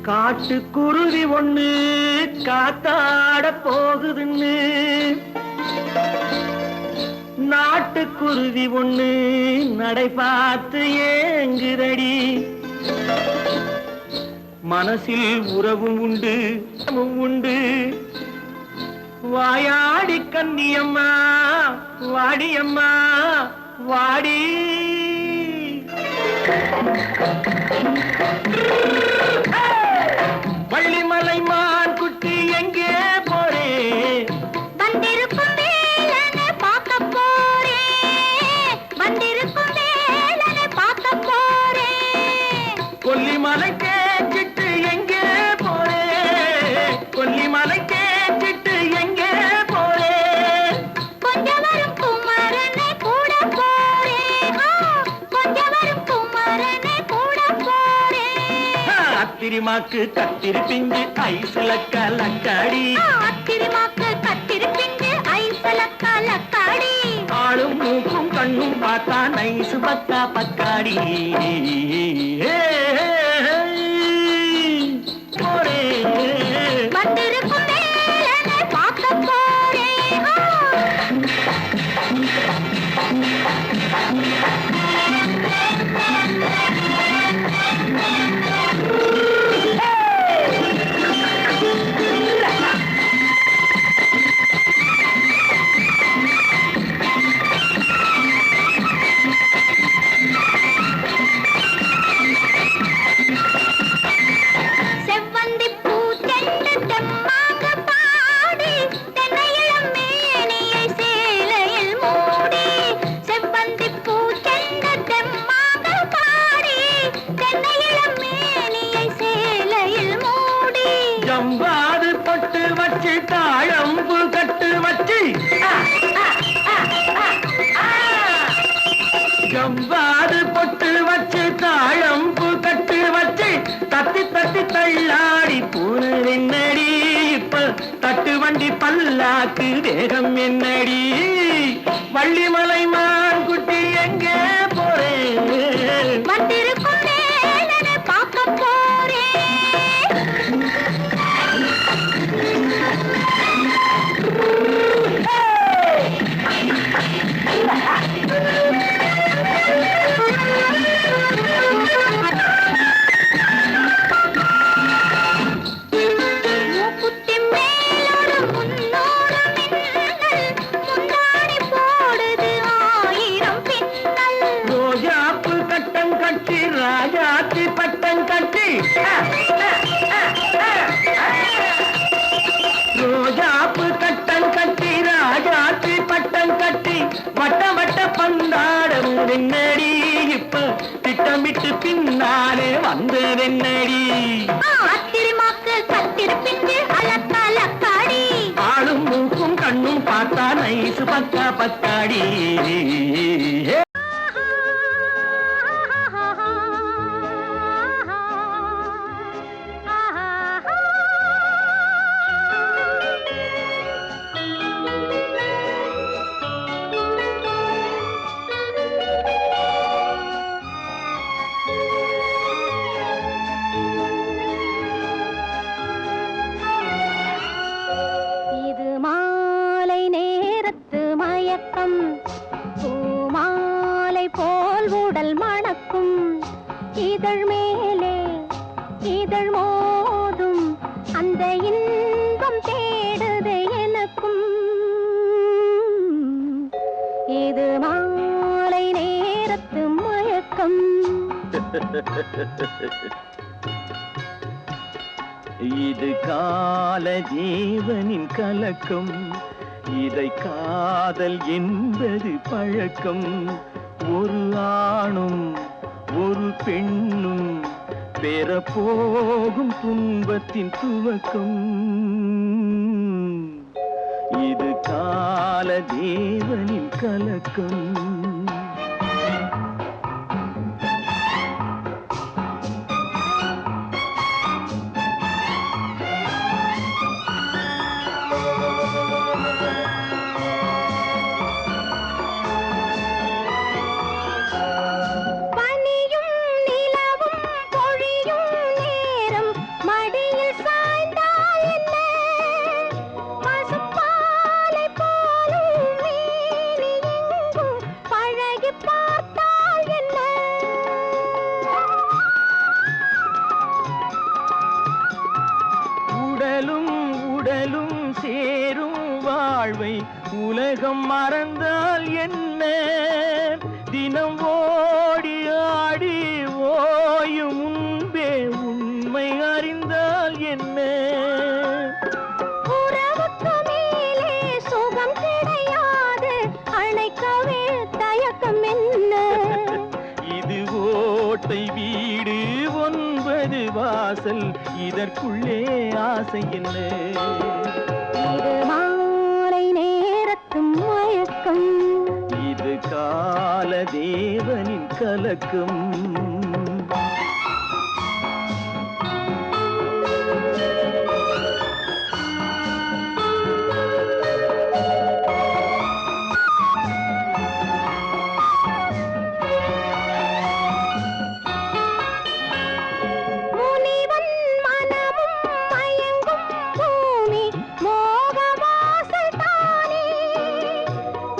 காட்டுக்குருவி ஒண்ணு காத்தாட போகுதுன்னு நாட்டுக்குருவி ஒண்ணு நடை பார்த்து ஏங்குதடி. மனசில் உறவும் உண்டு உண்டு. வாயாடி கன்னியம்மா வாடியம்மா வாடி. வள்ளிமலை மான் குட்டி எங்கே போறே? வந்திருக்கும் வேலனை பார்க்க போறேன், வந்திருக்கும் வேலனை பார்க்க போறேன். கொல்லிமலை கேச்சிட்டு எங்கே போறே? கொல்லிமலை கேச்சிட்டு எங்கே போறே? கொஞ்சம் வரும் குமரனை கூட போறேன், கொஞ்சம் வரும் குமரனை கூட போறேன். அத்திரிமாக்கு கத்திரி பிஞ்சு ஐசுல கலக்காடி. அத்திரிமாக்கு கத்திரி பிஞ்சு ஐசுல கலக்காடி. ஆளும் மூக்கும் கண்ணும் பார்த்தா நைசு பக்கா பக்காடி. போரே வந்திருக்கும் வேலனை பார்க்க போறேன். செவ்வந்தி பூ செண்டு தெம்மாக பாடி, தென்னையிளம் மேனியை சேலையில் மூடி. செவ்வந்தி பூ செண்டு தெம்மாக பாடி, தென்னையிளம் மேனியை சேலையில் மூடி. ஜம்பாது பொட்டு வச்சு தாழம்பு கட்டு வச்சு. ஜம்பாது பொட்டு வச்சு தாழம்பு கட்டு வச்சு தத்தி தத்தி தள்ளாடி போன என்னடி. இப்ப தட்டு வண்டி பல்லாக்கு வேகம் என்னடி வள்ளிமலை மான் குட்டி எங்கே போறேன் வந்திருக்கும் நேரனை பார்க்க போறேன் மூக்குத்தி மேலோடு முன்னோடு மின்னல் முந்தாடி போடுது 1000 பின்னல் ரோஜாப்பு கட்டம் கட்டி ராஜாத்தி பட்டம் கட்டி ரோஜாப்பு கட்டம் கட்டி ராஜாத்தி பட்டம் கட்டி வட்ட வட்ட பந்தாடம் என்னடி இப்ப திட்டமிட்டு பின்னாலே வந்ததென்னடி ஆத்திரமாக்கு கத்திருப்பிட்டு அலக்காடி ஆளும் மூக்கும் கண்ணும் பார்த்தா நைசு பக்கா பக்காடி இது மாலை நேரத்து மயக்கம் பூமாலை போல் உடல் மணக்கும் இதழ் மேலே இதழ் மோதும் அந்த இன்பம் தேடுது எனக்கும் இது மாலை நேரத்து மயக்கம் இது கால ஜீவனின் கலக்கம் இதை காதல் என்பது பழக்கம் ஒரு ஆணும் ஒரு பெண்ணும் பெறப்போகும் துன்பத்தின் துவக்கம் இது கால தேவனின் கலக்கம் பனியும் நிலவும் பொழியும் நேரம் மடியில் சாய்ந்தால் என்ன பசுப்பாலை போலும் மேனி எங்கும் பழகி பார்த்தால் என்ன உடலும் உடலும் சேரும் வாழ்வை உலகம் மறந்தால் என்ன தினம் ஓடி ஆடி ஓயும் முன்பே உண்மை அறிந்தால் என்ன உறவுக்கு மேலே சுகம் கிடையாது அணைக்கவே தயக்கம் என்ன இது ஓட்டை வீடு 9 வாசல் இதற்குள்ளே ஆசை என்ன இது மாலை நேரத்து மயக்கம் இது கால தேவனின் கலக்கம் முனிவன் மனமும் மயங்கும் பூமி மோகவாசல் தானே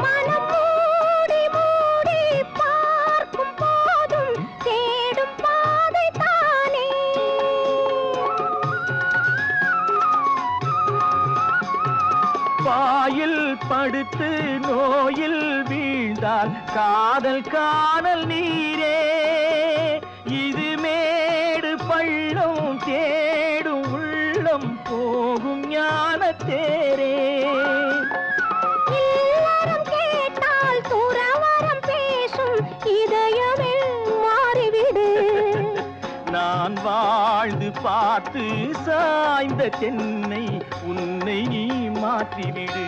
மனம் மூடி மூடி பார்க்கும் போதும் தேடும் பாதை தானே பாயில் படுத்து நோயில் வீழ்ந்தால் காதல் காணல் நீரே இது மேடு பள்ளம் தேடும் உள்ளம் போகும் ஞான தேரே இல்லறம் கேட்டால் துறவறம் பேசும் இதயமே மாறிவிடு நான் வாழ்ந்து பார்த்து சாய்ந்த தென்னை உன்னை நீ மாற்றிவிடு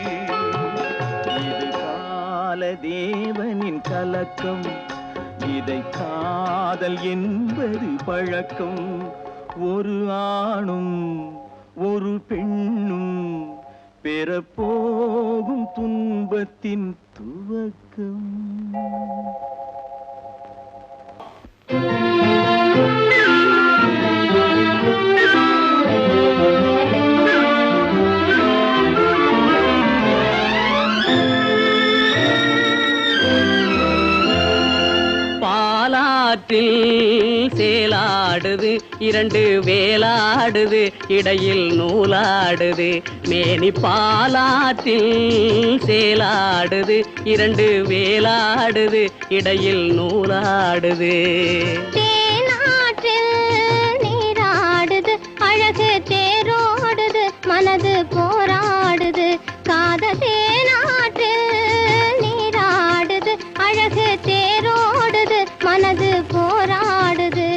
இது கால தேவனின் கலக்கம் இதை காதல் என்பது பழக்கம் ஒரு ஆணும் ஒரு பெண்ணும் பெறப்போகும் துன்பத்தின் துவக்கம். பாலாற்றில் சேலாடுது, இரண்டு வேலாடுது, இடையில் நூலாடுது. மேனி பாலாற்றில் சேலாடுது, இரண்டு வேலாடுது, இடையில் நூலாடுது. தேனாற்றில் நீராடுது, அழகு தேரோடுது, மனது போராடுது. காதல் தேனாற்றில் நீராடுது, அழகு தேரோடுது, மனது போராடுது.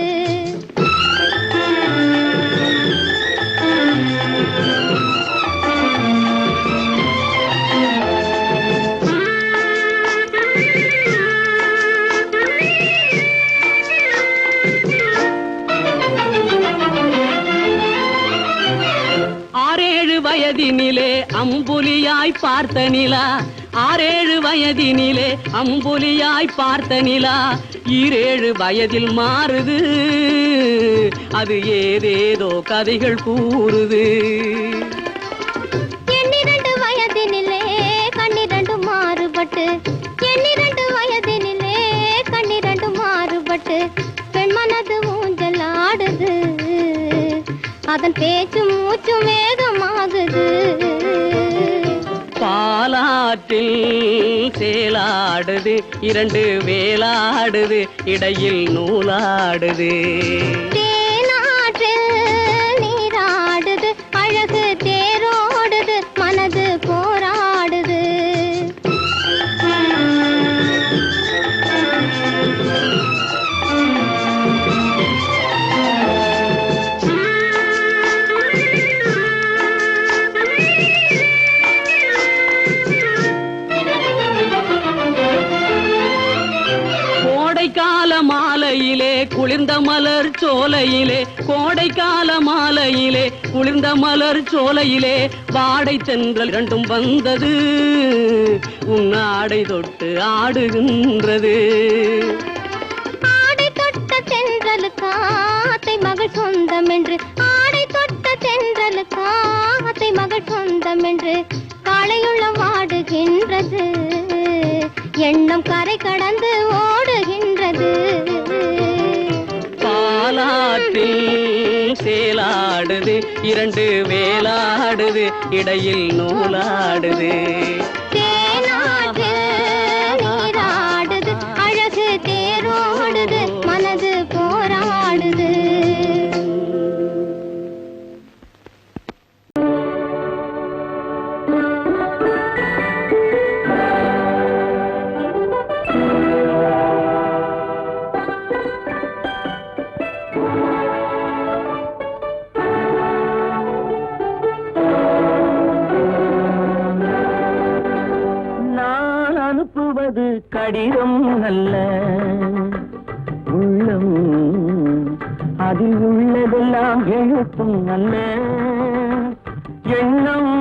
வயதினிலே அம்புலியாய் பார்த்த நிலா, 6-7 வயதினிலே அம்புலியாய் பார்த்த நிலா, 7 வயதில் மாறுது, அது ஏதேதோ கதைகள் கூறுது. 12 வயதினிலே கண்ணிரண்டு மாறுபட்டு, 12 வயதினிலே கண்ணிரண்டு மாறுபட்டு, பெண் மனது ஊஞ்சல் ஆடுது, அதன் பேச்சு மூச்சு வேகமாகுது. பாலாற்றில் சேலாடுது, இரண்டு வேலாடுது, இடையில் நூலாடுது. தேனாற்றில் நீராடுது, அழகு தேரோடுது, மனது போராடுது. கோடைக்கால மாலையிலே குளிர்ந்த மலர் சோலையிலே, கோடைக்கால மாலையிலே குளிர்ந்த மலர் சோலையிலே, வாடை தென்றல் இரண்டும் வந்தது, உன்னாடை தொட்டு ஆடுகின்றது. ஆடை தொட்ட தென்றலுக்கு ஆத்தை மகள் சொந்தம் என்று, ஆடை தொட்ட தென்றலுக்கு ஆத்தை மகள் சொந்தம் என்று, காளையுள்ள வாடுகின்றது, எண்ணம் கரை கடந்து ஓடுகின்றது. பாலாற்றில் சேலாடுது, இரண்டு வேலாடுது, இடையில் நூலாடுது. தேனாற்றில் நீராடுது, அழகு தேரோடுது, மனது போராடுது. அனுப்புவது கடிதம் அல்ல, உள்ளம் அதில் உள்ளதெல்லாம் எழுத்தும் அல்ல, எண்ணம்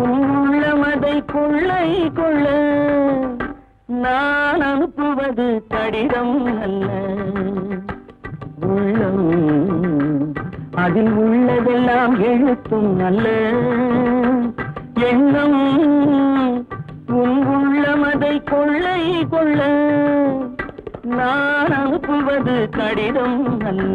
உள்ளமதை கொள்ளை கொள்ள. நான் அனுப்புவது கடிதம் அல்ல, உள்ளம் அதில் உள்ளதெல்லாம் எழுத்தும் அல்ல, எண்ணம் உள்ளமதை கொள்ளை கொள்ள. நான் அனுப்புவது கடிதம் அல்ல.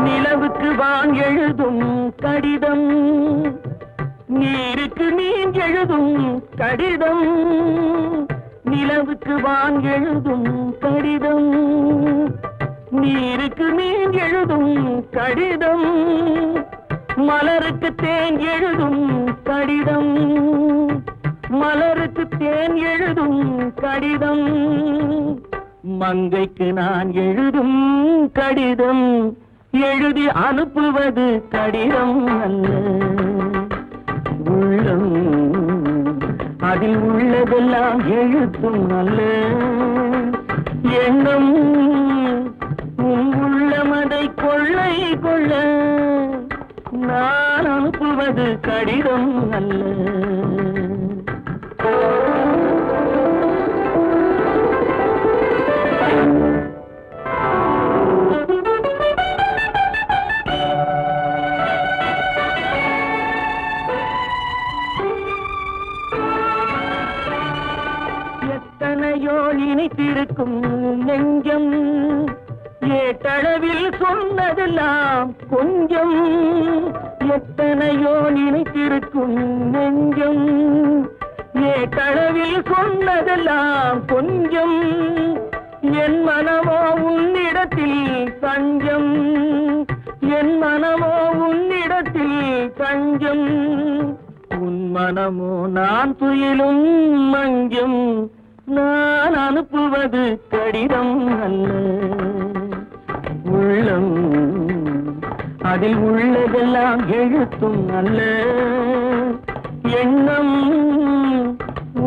நிலவுக்கு வான் எழுதும் கடிதம், நீருக்கு நீர் எழுதும் கடிதம், நிலவுக்கு வான் எழுதும் கடிதம், நீருக்கு நீர் எழுதும் கடிதம், மலருக்கு தேன் எழுதும் கடிதம், மலருக்கு தேன் எழுதும் கடிதம், மங்கைக்கு நான் எழுதும் கடிதம், எழுதி அனுப்புவது கடிதம் அல்ல. உள்ளம் அதில் உள்ளதெல்லாம் எழுத்தும் அல்ல எண்ணம் உன் உள்ளமதை கொள்ளை கொள்ள நான் அனுப்புவது கடிதம் அல்ல. எத்தனையோ இணைத்திருக்கும் நெஞ்சம் ஏட்டளவில் சொன்னதெல்லாம் கொஞ்சம். எத்தனையோ நினைத்திருக்கும் நெஞ்சம் ஏட்டளவில் சொன்னதெல்லாம் கொஞ்சம். என் மனமோ உன்னிடத்தில் தஞ்சம், என் மனமோ உன்னிடத்தில் தஞ்சம். உன் மனமோ நான் துயிலும் மஞ்சம். நான் அனுப்புவது கடிதம் அல்ல உள்ளம் அதில் உள்ளதெல்லாம் எழுத்தும் அல்ல எண்ணம்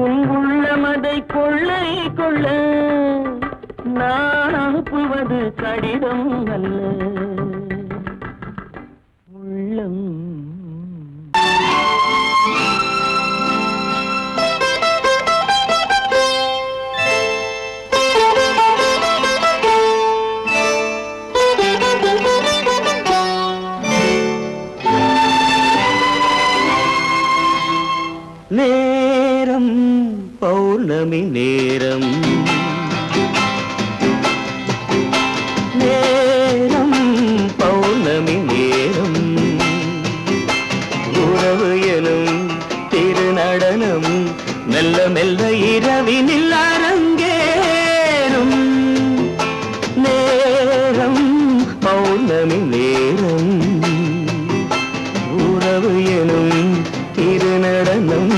உன் உள்ளமதை கொள்ளை கொள்ள நான் அனுப்புவது கடிதம் அல்ல உள்ளம். நேரம் பௌர்ணமி நேரம், நேரம் பௌர்ணமி நேரம். உறவு எனும் திருநடனம் மெல்ல மெல்ல இரவினில் அரங்கேறும். நேரம் பௌர்ணமி நேரம். உறவு எனும் திருநடனம்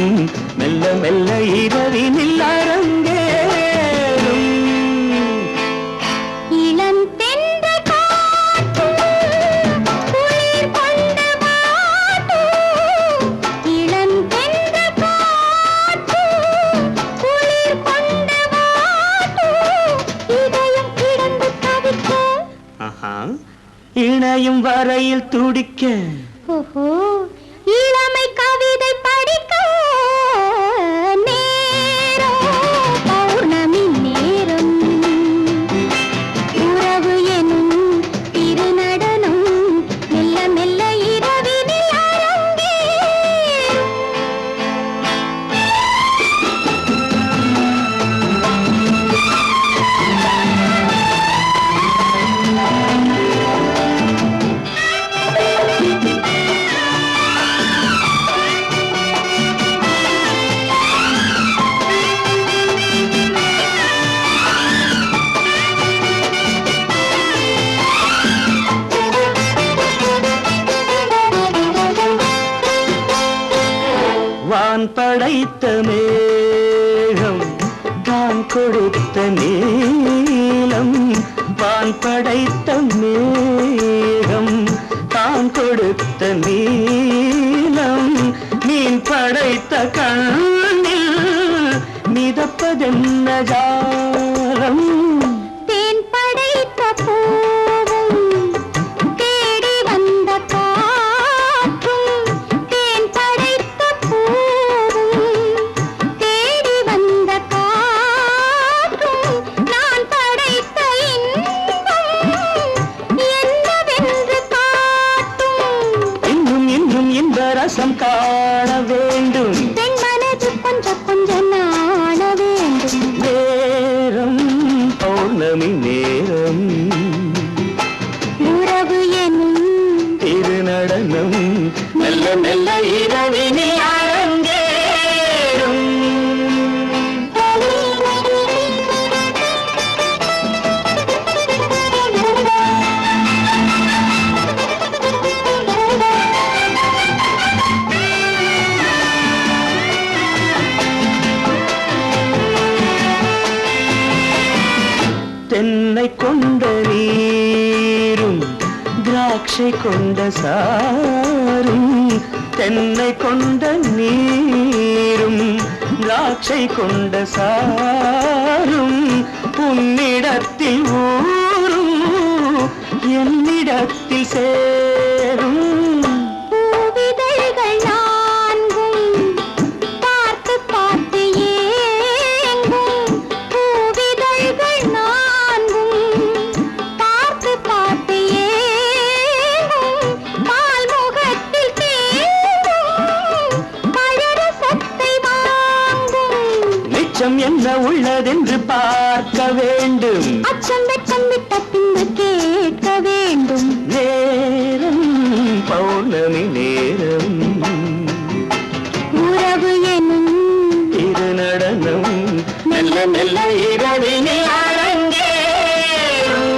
மெல்ல மெல்ல இரவினில் அரங்கேறும். இளம் தென்றல் காற்றும் குளிர் கொண்ட வாட்டும், இளம் தென்றல் காற்றும் குளிர் கொண்ட வாட்டும், இதயம் கிடந்து தவிக்க இணையும் வரையில் துடிக்க ஓஹோ இளமை கவிதை படிக்க நேரம் பௌர்ணமி நேரம். உறவு எனும் திருநடனம் மெல்ல மெல்ல இரவினில் அரங்கேறும். வான் படைத்த மேகம் தான் கொடுத்த நீலம். வான் படைத்த மேகம் தான் கொடுத்த நீலம். மீன் படைத்த கண்ணில் மிதப்பதென்ன ஜாலம். தேன் படைத்த பூவும் தேடி வந்த காற்றும், தேன் படைத்த பூவும் தேடி வந்த காற்றும், நான் படைத்த இன்பம் என்னவென்று காட்டும். இன்னும் இன்னும் இந்த ரசம் காண வேண்டும். பெண் மனது கொஞ்சம் கொஞ்சம் நாண வேண்டும். நேரம் பௌர்ணமி நேரம். உறவு எனும் திருநடனம் மெல்ல மெல்ல இரவினில் அரங்கேறும். தென்னை கொண்ட நீரும் திராட்சை திராட்சை கொண்ட சாரும் தென்னை கொண்ட நீரும் திராட்சை கொண்ட சாரும் உன்னிடத்தில் ஊரும் என்னிடத்தில் சேரும் பூவிதழ்கள் நான்கும் பார்த்து பார்த்து ஏங்கும் பூவிதழ்கள் நான்கும் பார்த்து பார்த்து ஏங்கும் பால்முகத்தில் தேங்கும் பழரசத்தை வாங்கும் மிச்சம் என்ன உள்ளதென்று பார்க்க வேண்டும் அச்சம் வெட்கம் விட்ட பின்பு கேட்க வேண்டும் நேரம் பௌர்ணமி நேரம் உறவு எனும் இரு நடனம் மெல்ல மெல்ல இரவினில் அரங்கேறும்.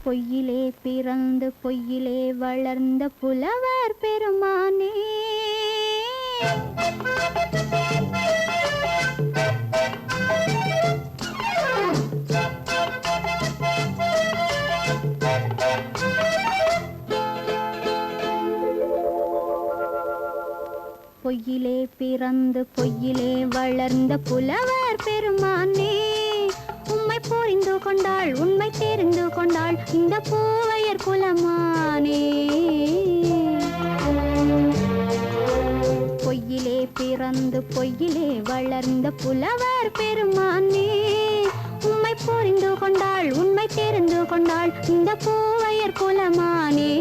பொய்யிலே பிறந்து பொய்யிலே வளர்ந்த புலவர் பெருமானே பொய்யிலே பிறந்து பொய்யிலே வளர்ந்த புலவர் பெருமானே உம்மை புரிந்து கொண்டாள் உண்மை தெரிந்து கொண்டாள் இந்த பூவையர் குலமானே பொய்யிலே பிறந்து பொய்யிலே வளர்ந்த புலவர் பெருமானே உம்மை புரிந்து கொண்டாள் உண்மை தெரிந்து கொண்டாள் இந்த பூவையர் குலமானே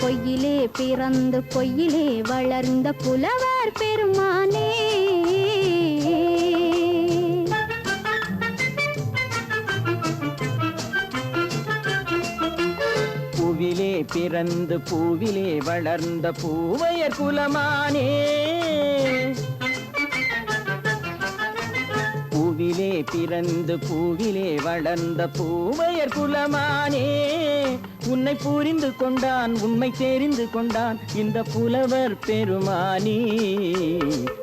பொய்யிலே பிறந்து பொய்யிலே வளர்ந்த புலவர் பெருமானே பூவிலே பிறந்து பூவிலே வளர்ந்த பூவையர் குலமானே பூவிலே பிறந்து பூவிலே வளர்ந்த பூவையர் குலமானே உன்னை புரிந்து கொண்டான் உண்மை தெரிந்து கொண்டான் இந்த புலவர் பெருமானே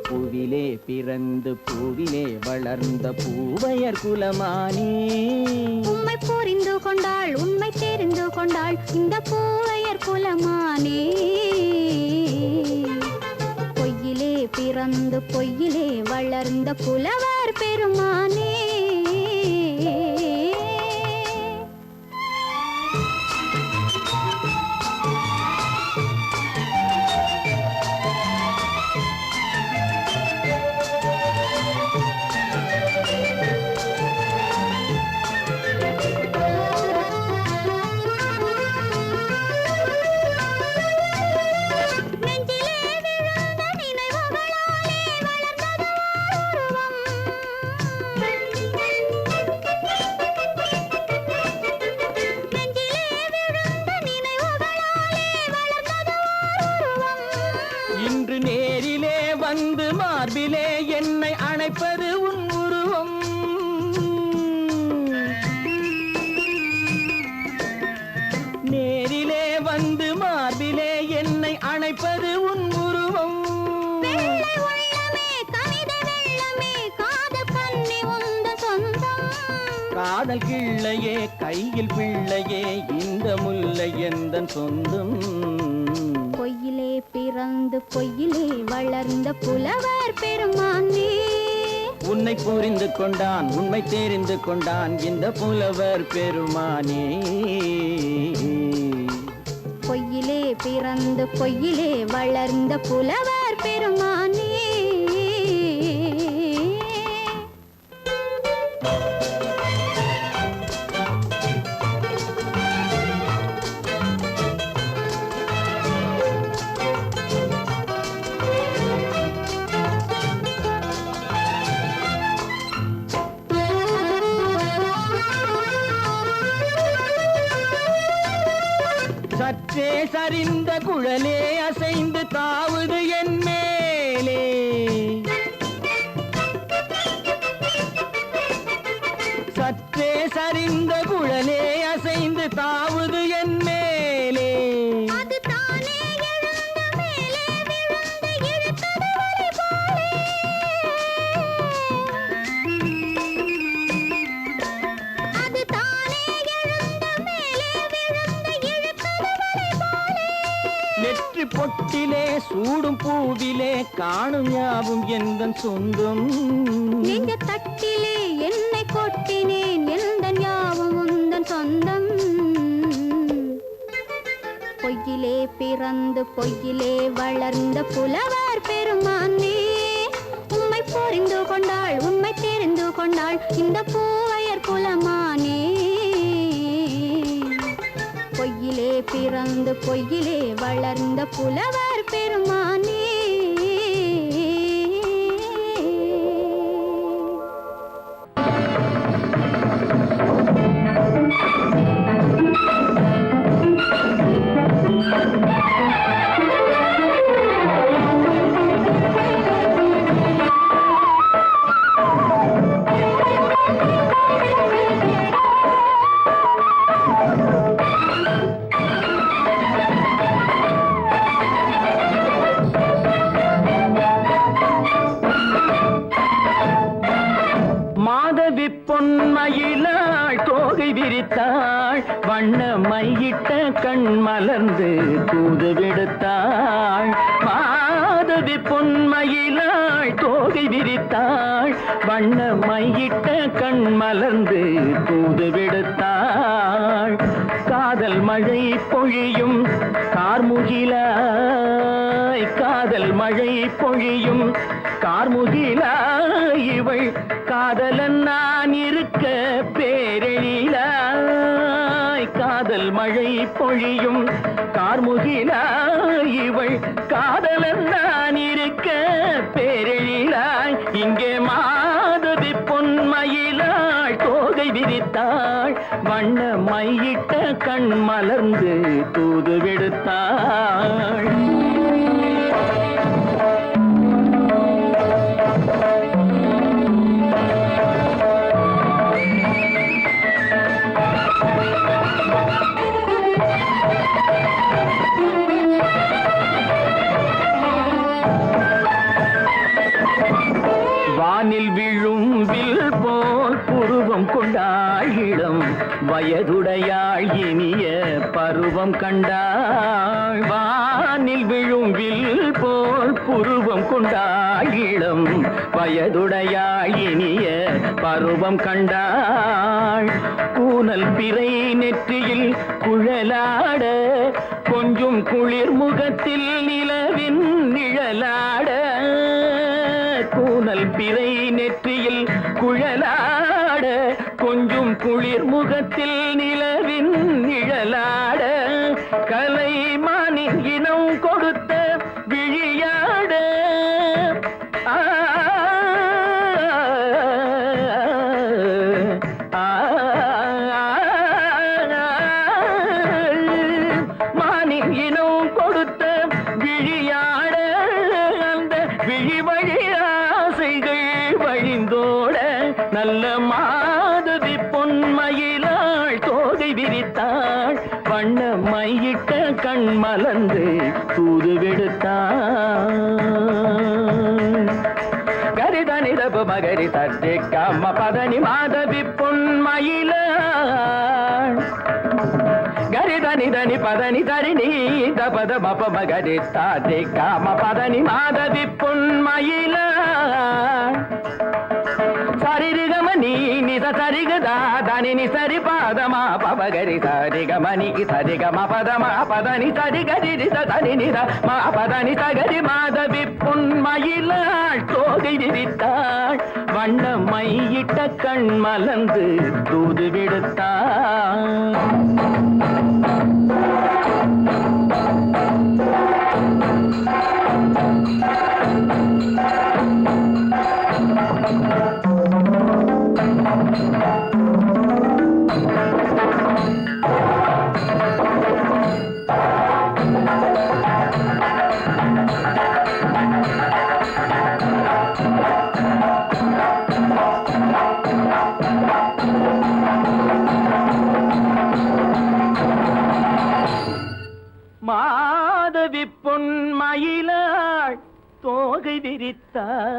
பூவிலே பிறந்து பூவிலே வளர்ந்த பூவையர் குலமானே உம்மை புரிந்து கொண்டாள் உண்மை தெரிந்து கொண்டாள் இந்த பூவையர் குலமானே பொய்யிலே பிறந்து பொய்யிலே வளர்ந்த புலவர் பெருமானே இன்று நேரிலே வந்து மார்பிலே என்னை அணைப்பது உன் உருவம் நேரிலே வந்து மார்பிலே என்னை அணைப்பது உன் உருவம் காதல் கிள்ளையே கையில் பிள்ளையே இந்த முல்லை எந்தன் சொந்தம் பொய்யிலே பிறந்து பொய்யிலே வளர்ந்த புலவர் பெருமானே உன்னை புரிந்து கொண்டான் உண்மை தெரிந்து கொண்டான் இந்த புலவர் பெருமானே பொய்யிலே பிறந்து பொய்யிலே வளர்ந்த புலவர் பெருமானே சற்றே சரிந்த குழலே அசைந்து தாவுது என் மேலே சற்றே சரிந்த குழலே அசைந்து தாவுது என் மேலே அது தானே நெற்றி பொட்டிலே சூடும் பூவிலே காணும் யாவும் எந்தன் சொந்தம். நெஞ்ச தட்டிலே என்னை கொட்டினேன் எந்தன் யாவும் உந்தன் சொந்தம். பொய்யிலே பிறந்து பொய்யிலே வளர்ந்த புலவர் பெருமானே, உம்மை புரிந்து கொண்டாள் உண்மை தெரிந்து கொண்டாள் இந்த பூவையர் குலமானே. பொய்யிலே பிறந்து பொய்யிலே வளர்ந்த புலவர் பெருமானே. மாதவி பொன்மயிலாள் தோகை விரித்தாள், வண்ண மையிட்ட கண் மலர்ந்து தூது விடுத்தாள். மாதவி பொன்மயிலாள் தோகை விரித்தாள், வண்ண மையிட்ட கண் மலர்ந்து தூது விடுத்தாள். காதல் மழை பொழியும் கார்முகிலாய், காதல் மழை பொழியும் கார்முகிலாய், இவள் காதலன் நான் இருக்க பேரெழிலாய். காதல் மழை பொழியும் கார்முகிலாய், இவள் காதலன் நான் இருக்க பேரெழிலாய். இங்கே மாதவி பொன்மயிலாள் தோகை விரித்தாள், வண்ண மையிட்ட கண் மலர்ந்து தூது விடுத்தாள். வானில் விழும் வில் போல் புருவம் கொண்டாள், இளம் வயதுடையாள் இனிய பருவம் கண்டாள். வானில் விழும் வில் போல் புருவம் கொண்டாள், இளம் வயதுடையாள் இனிய பருவம் கண்டாள். கூனல் பிறை நெற்றியில் குழலாட, கொஞ்சம் குளிர் முகத்தில் நிலவின் நிழலாட. கூனல் பிறை நெற்றியில் குழலாட, கொஞ்சம் குளிர் முகத்தில் நிலவின் நிழலாட. கலைமானின் இனம் கொடுத்த விழியாட, மானின் இனம் கொடுத்த விழியாட. அந்த விழி வழி ஆசைகள் வழிந்தோட, நல்ல மாதவி பொன்மயிலாள் தோகை விரித்தாள், வண்ண மையிட்ட கண் மலர்ந்து தூது விடுத்தாள். கரிதனி தப மகரி தட்டி கம்ம பதனி மாதவி பொன்மயிலாள். கரிதனி தனி பதனி தரிணி தபத பப மகரி தாட்டி கம பதனி மாதவி பொன்மயிலாள். சரிகமணி நித சரிகதா தனி நி சரி பாதமா பபகரி சரிகமணி சரிகம பதமா பதனி சரிகரி தனி நித மா பதனி சகரி மாதவி பொன்மயிலாள் தோகை விரித்தாள், வண்ண மையிட்ட கண் மலர்ந்து தூது விடுத்தாள். மாதவி பொன்மயிலாள் தோகை விரித்தாள்.